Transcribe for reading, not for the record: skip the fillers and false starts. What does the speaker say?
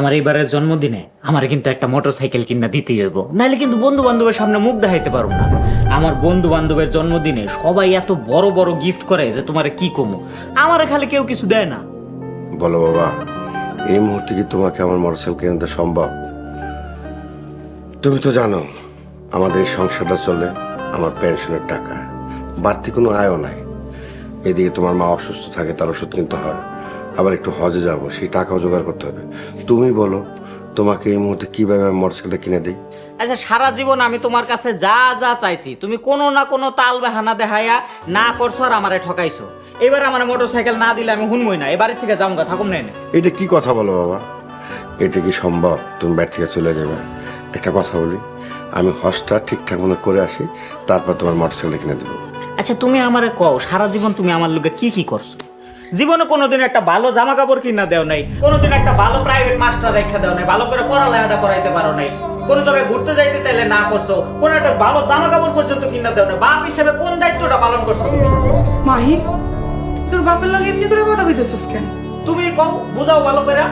আমার এবারের জন্মদিনে আমার কিন্তু একটা মোটরসাইকেল কিনা দিতেই হইব, নাহলে কিন্তু বন্ধু বান্ধবের সামনে মুখ দেখাইতে পারবো না। আমার বন্ধু বান্ধবের জন্মদিনে সবাই এত বড় বড় গিফট করে যে তোমারে কি কমু, আমারে খালি কেউ কিছু দেয় না। বলো বাবা, এই মুহূর্তে কি তোমাকে আমার মোটরসাইকেল কিনে দেওয়া সম্ভব? তুমি তো জানো আমাদের এই সংসারটা চলে আমার পেনশনের টাকা, বাড়তি কোনো আয়ও নাই। এদিকে তোমার মা অসুস্থ থাকে, তার ওষুধ কিনতে হয়, আবার একটু হজে যাব, সেই টাকাও জোগাড় করতে হবে। তুমি বলো তোমাকে এই মুহূর্তে কিভাবে আমি মোটরসাইকেলটা কিনে দিই? আচ্ছা, সারা জীবন আমি তোমার কাছে যা যা চাইছি তুমি কোনো না কোনো তাল বাহানা দেখাইয়া না করছো আর আমারে ঠকাইছো। এবার আমার মোটরসাইকেল না দিলে আমি হুনমই না, এবারের থেকে যাবো থাকুম না এনে। এটা কি কথা বলো বাবা? এটা কি সম্ভব তুমি বাড়ি থেকে চলে যাবে? একটা কথা বলি, আমি হজটা ঠিকঠাক মতো করে আসি, তারপর তোমার মোটরসাইকেল কিনে দেবো। আচ্ছা, তুমি আমারে কও সারা জীবন তুমি আমার লোকে কি কি করছো? জীবনে কোনোদিন একটা ভালো জামা কাপড় কিনা দেও নাই, কোনোদিন একটা ভালো প্রাইভেট মাস্টার রেখা দেও নাই, ভালো করে পড়ালেখাটা করাইতে পারো নাই, কোন জায়গায় ঘুরতে যাইতে চাইলে না করছো, কোন একটা ভালো জামা কাপড় পর্যন্ত কিনা দেও নাই। বাপ হিসেবে কোন দায়িত্বটা পালন করছো তুমি? মাহিন, তোর বাপের লগে এমনি করে কথা কইতেছিস কেন? তুমি কও, বুঝাও ভালো করে।